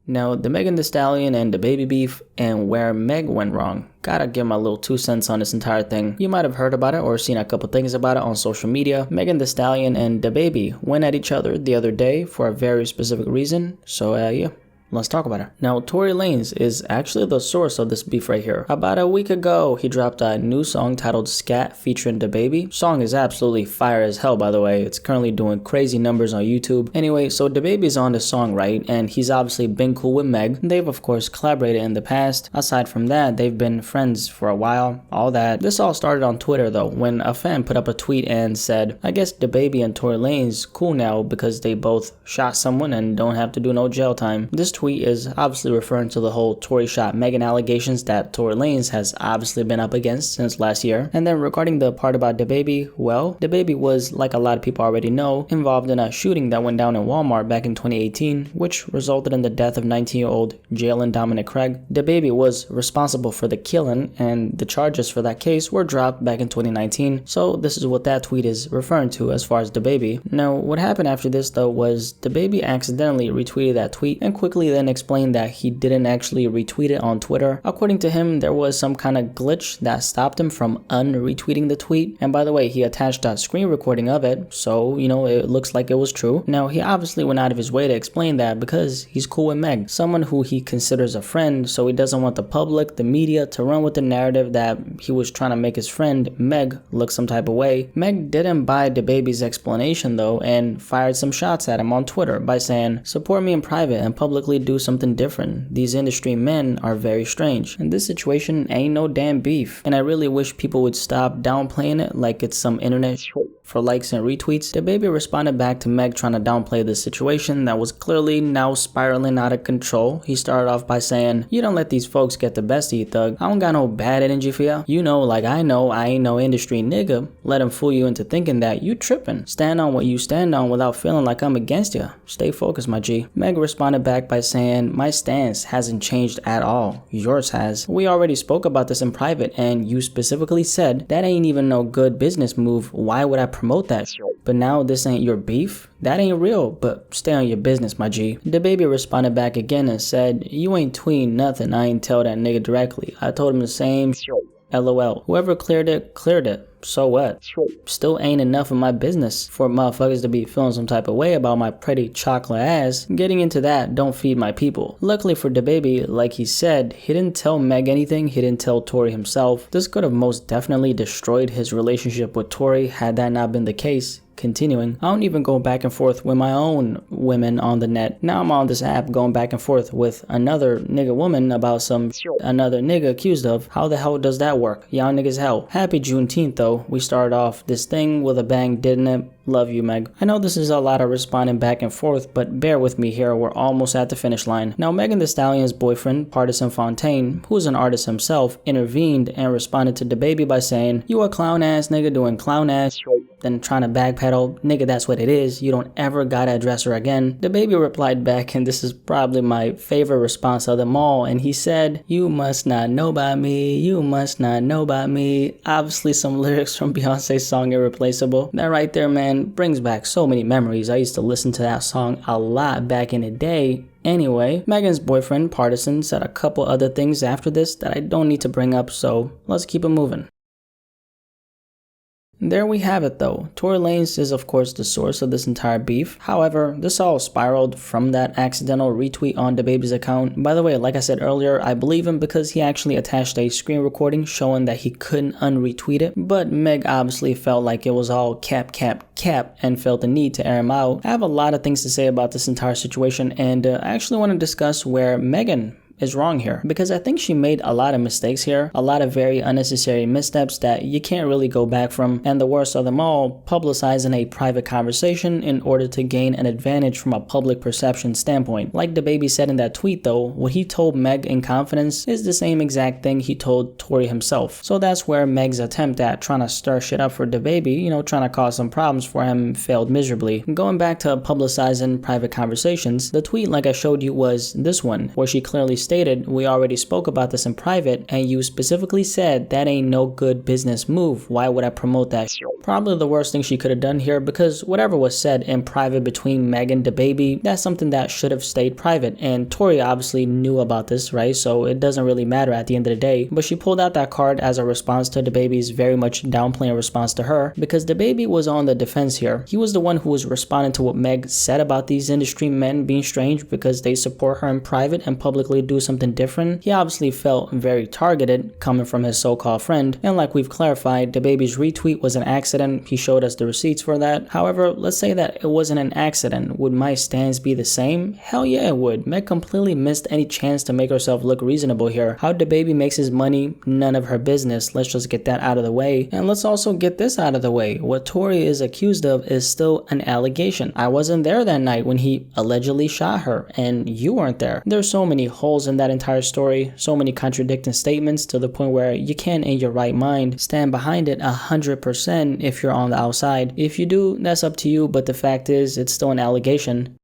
Now, the Megan Thee Stallion and DaBaby beef and where Meg went wrong. Gotta give my little 2 cents on this entire thing. You might have heard about it or seen a couple things about it on social media. Megan Thee Stallion and DaBaby went at each other the other day for a very specific reason. So yeah. Let's talk about it. Now, Tory Lanez is actually the source of this beef right here. About a week ago, he dropped a new song titled Scat featuring DaBaby. Song is absolutely fire as hell, by the way. It's currently doing crazy numbers on YouTube. Anyway, so DaBaby's on this song, right? And he's obviously been cool with Meg. They've, of course, collaborated in the past. Aside from that, they've been friends for a while. All that. This all started on Twitter, though, when a fan put up a tweet and said, I guess DaBaby and Tory Lanez cool now because they both shot someone and don't have to do no jail time. This tweet is obviously referring to the whole Tory shot Megan allegations that Tory Lanez has obviously been up against since last year. And then regarding the part about DaBaby, well, DaBaby was, like a lot of people already know, involved in a shooting that went down in Walmart back in 2018, which resulted in the death of 19-year-old Jalen Dominic Craig. DaBaby was responsible for the killing, and the charges for that case were dropped back in 2019. So this is what that tweet is referring to as far as DaBaby. Now, what happened after this though was DaBaby accidentally retweeted that tweet and quickly then explained that he didn't actually retweet it on Twitter. According to him, there was some kind of glitch that stopped him from unretweeting the tweet. And by the way, he attached a screen recording of it, so you know it looks like it was true. Now, he obviously went out of his way to explain that because he's cool with Meg, someone who he considers a friend, so he doesn't want the public, the media, to run with the narrative that he was trying to make his friend Meg look some type of way. Meg didn't buy DaBaby's explanation though and fired some shots at him on Twitter by saying, support me in private and publicly do something different. These industry men are very strange. And this situation ain't no damn beef. And I really wish people would stop downplaying it like it's some internet shit for likes and retweets. DaBaby responded back to Meg trying to downplay this situation that was clearly now spiraling out of control. He started off by saying, you don't let these folks get the best of you, thug. I don't got no bad energy for ya. You know, like I know I ain't no industry nigga. Let him fool you into thinking that you tripping. Stand on what you stand on without feeling like I'm against ya. Stay focused, my G. Meg responded back by saying, my stance hasn't changed at all. Yours has. We already spoke about this in private and you specifically said that ain't even no good business move. Why would I promote that shit? But now this ain't your beef? That ain't real, but stay on your business, my G. DaBaby responded back again and said, you ain't tweeting nothing. I ain't tell that nigga directly. I told him the same shit. LOL. Whoever cleared it, cleared it. So what? Still ain't enough of my business for motherfuckers to be feeling some type of way about my pretty chocolate ass. Getting into that don't feed my people. Luckily for DaBaby, like he said, he didn't tell Meg anything, he didn't tell Tory himself. This could have most definitely destroyed his relationship with Tory had that not been the case. Continuing, I don't even go back and forth with my own women on the net. Now I'm on this app going back and forth with another nigga woman about some another nigga accused of. How the hell does that work? Y'all niggas hell. Happy Juneteenth though. We started off this thing with a bang, didn't it? Love you, Meg. I know this is a lot of responding back and forth, but bear with me here, we're almost at the finish line. Now, Megan Thee Stallion's boyfriend, Partisan Fontaine, who's an artist himself, intervened and responded to DaBaby by saying, you a clown ass nigga doing clown ass shit, then trying to backpedal. Nigga, that's what it is. You don't ever gotta address her again. DaBaby replied back, and this is probably my favorite response of them all, and he said, you must not know about me, you must not know about me. Obviously some lyrics from Beyonce's song Irreplaceable. That right there, man, brings back so many memories. I used to listen to that song a lot back in the day. Anyway, Megan's boyfriend, Partisan, said a couple other things after this that I don't need to bring up, so let's keep it moving. There we have it though. Tory Lanez is of course the source of this entire beef. However, this all spiraled from that accidental retweet on DaBaby's account. By the way, like I said earlier, I believe him because he actually attached a screen recording showing that he couldn't unretweet it. But Meg obviously felt like it was all cap and felt the need to air him out. I have a lot of things to say about this entire situation, and I actually want to discuss where Megan is wrong here, because I think she made a lot of mistakes here, a lot of very unnecessary missteps that you can't really go back from, and the worst of them all, publicizing a private conversation in order to gain an advantage from a public perception standpoint. Like DaBaby said in that tweet though, what he told Meg in confidence is the same exact thing he told Tory himself. So that's where Meg's attempt at trying to stir shit up for DaBaby, you know, trying to cause some problems for him, failed miserably. Going back to publicizing private conversations, the tweet like I showed you was this one, where she clearly stated, we already spoke about this in private, and you specifically said that ain't no good business move. Why would I promote that shit? Probably the worst thing she could have done here, because whatever was said in private between Meg and DaBaby, that's something that should have stayed private, and Tori obviously knew about this, right? So it doesn't really matter at the end of the day, but she pulled out that card as a response to DaBaby's very much downplaying response to her, because DaBaby was on the defense here. He was the one who was responding to what Meg said about these industry men being strange because they support her in private and publicly do something different. He obviously felt very targeted coming from his so-called friend, and like we've clarified, DaBaby's retweet was an accident. He showed us the receipts for that. However, let's say that it wasn't an accident. Would my stance be the same? Hell yeah, it would. Meg completely missed any chance to make herself look reasonable here. How DaBaby makes his money, none of her business. Let's just get that out of the way, and let's also get this out of the way. What Tori is accused of is still an allegation. I wasn't there that night when he allegedly shot her, and you weren't there. There's so many holes in that entire story, so many contradicting statements to the point where you can't in your right mind stand behind it 100% if you're on the outside. If you do, that's up to you, but the fact is, it's still an allegation.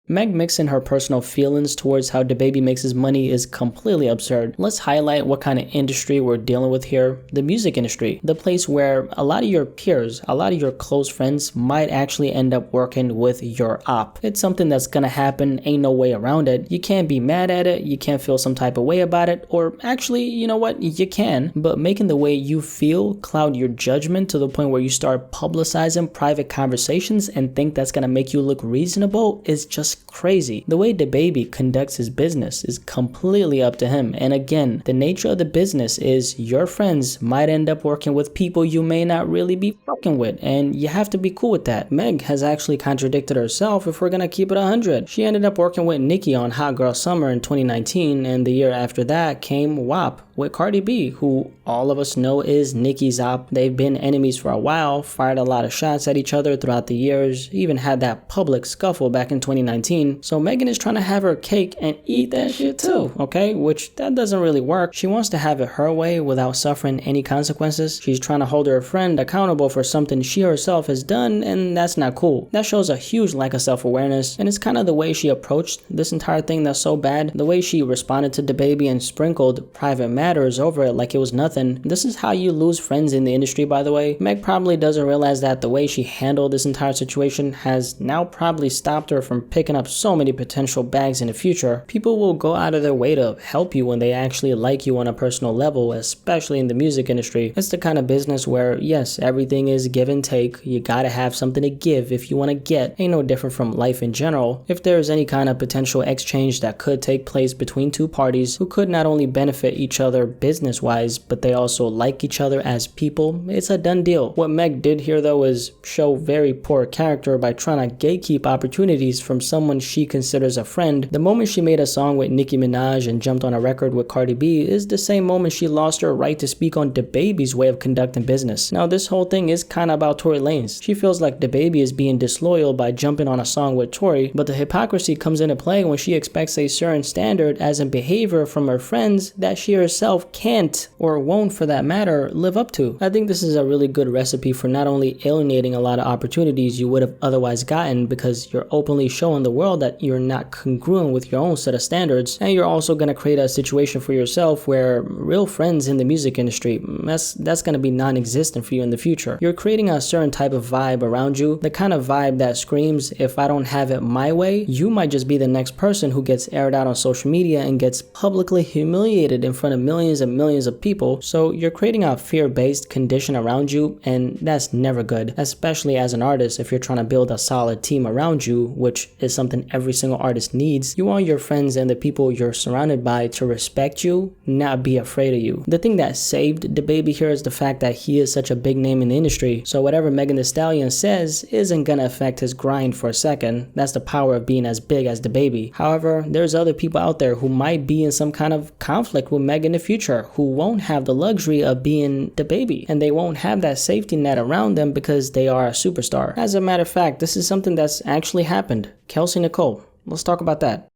Meg mixing her personal feelings towards how DaBaby makes his money is completely absurd. Let's highlight what kind of industry we're dealing with here. The music industry. The place where a lot of your peers, a lot of your close friends might actually end up working with your op. It's something that's gonna happen, ain't no way around it. You can't be mad at it, you can't feel some type of way about it, or actually, you know what, you can, but making the way you feel cloud your judgment to the point where you start publicizing private conversations and think that's gonna make you look reasonable is just crazy. The way DaBaby conducts his business is completely up to him, and again, the nature of the business is your friends might end up working with people you may not really be fucking with, and you have to be cool with that. Meg has actually contradicted herself if we're gonna keep it 100. She ended up working with Nicki on Hot Girl Summer in 2019, and the year after that came WAP with Cardi B, who all of us know is Nicki's op. They've been enemies for a while, fired a lot of shots at each other throughout the years, even had that public scuffle back in 2019. So Megan is trying to have her cake and eat that shit too, okay? Which that doesn't really work. She wants to have it her way without suffering any consequences. She's trying to hold her friend accountable for something she herself has done, and that's not cool. That shows a huge lack of self-awareness, and it's kind of the way she approached this entire thing that's so bad. The way she responded to DaBaby and sprinkled private matters over it like it was nothing. This is how you lose friends in the industry, by the way. Meg probably doesn't realize that the way she handled this entire situation has now probably stopped her from picking up so many potential bags in the future. People will go out of their way to help you when they actually like you on a personal level, especially in the music industry. It's the kind of business where, yes, everything is give and take. You gotta have something to give if you want to get. Ain't no different from life in general. If there's any kind of potential exchange that could take place between two parties who could not only benefit each other business-wise, but they also like each other as people, it's a done deal. What Meg did here though is show very poor character by trying to gatekeep opportunities from someone she considers a friend. The moment she made a song with Nicki Minaj and jumped on a record with Cardi B is the same moment she lost her right to speak on DaBaby's way of conducting business. Now this whole thing is kind of about Tory Lanez. She feels like DaBaby is being disloyal by jumping on a song with Tory, but the hypocrisy comes into play when she expects a certain standard as in behavior from her friends that she herself can't, or won't for that matter, live up to. I think this is a really good recipe for not only alienating a lot of opportunities you would have otherwise gotten because you're openly showing the world that you're not congruent with your own set of standards, and you're also going to create a situation for yourself where real friends in the music industry, that's going to be non-existent for you in the future. You're creating a certain type of vibe around you, the kind of vibe that screams, if I don't have it my way, you might just be the next person who gets aired out on social media and gets publicly humiliated in front of millions and millions of people. So you're creating a fear-based condition around you, and that's never good, especially as an artist. If you're trying to build a solid team around you, which is something every single artist needs, you want your friends and the people you're surrounded by to respect you, not be afraid of you. The thing that saved DaBaby here is the fact that he is such a big name in the industry, so whatever Megan Thee Stallion says isn't gonna affect his grind for a second. That's the power of being as big as DaBaby. However, there's other people out there who might be in some kind of conflict with Meg in the future, who won't have the luxury of being DaBaby, and they won't have that safety net around them because they are a superstar. As a matter of fact, this is something that's actually happened. Kelsey Nicole. Let's talk about that.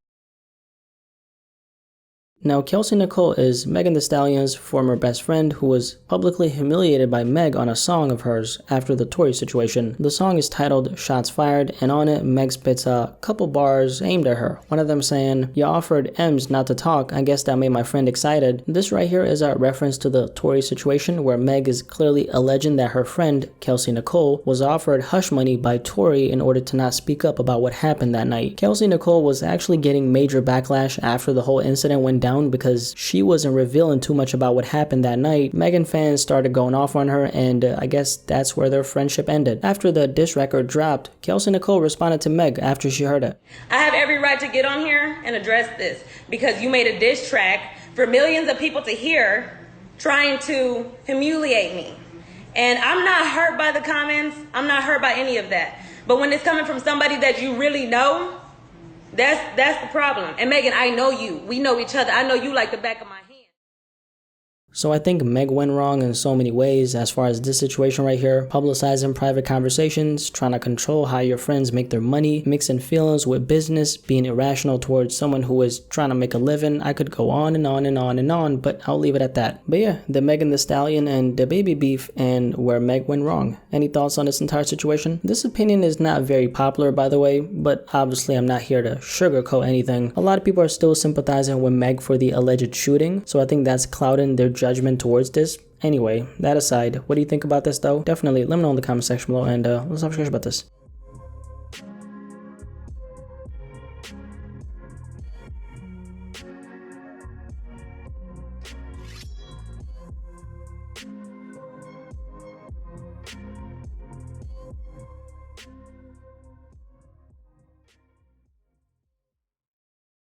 Now, Kelsey Nicole is Megan Thee Stallion's former best friend who was publicly humiliated by Meg on a song of hers after the Tory situation. The song is titled Shots Fired, and on it, Meg spits a couple bars aimed at her. One of them saying, "You offered M's not to talk, I guess that made my friend excited." This right here is a reference to the Tory situation where Meg is clearly alleging that her friend, Kelsey Nicole, was offered hush money by Tory in order to not speak up about what happened that night. Kelsey Nicole was actually getting major backlash after the whole incident went down because she wasn't revealing too much about what happened that night. Megan fans started going off on her, and I guess that's where their friendship ended. After the diss record dropped, Kelsey Nicole responded to Meg after she heard it. "I have every right to get on here and address this because you made a diss track for millions of people to hear trying to humiliate me. And I'm not hurt by the comments. I'm not hurt by any of that. But when it's coming from somebody that you really know, that's the problem. And Megan, I know you. We know each other. I know you like the back of my hand." So I think Meg went wrong in so many ways as far as this situation right here. Publicizing private conversations, trying to control how your friends make their money, mixing feelings with business, being irrational towards someone who is trying to make a living. I could go on and on and on and on, but I'll leave it at that. But yeah, the Megan Thee Stallion and DaBaby beef and where Meg went wrong. Any thoughts on this entire situation? This opinion is not very popular, by the way, but obviously I'm not here to sugarcoat anything. A lot of people are still sympathizing with Meg for the alleged shooting, so I think that's clouding their judgment towards this. Anyway, that aside, what do you think about this though? Definitely let me know in the comment section below, and let's have a discussion about this.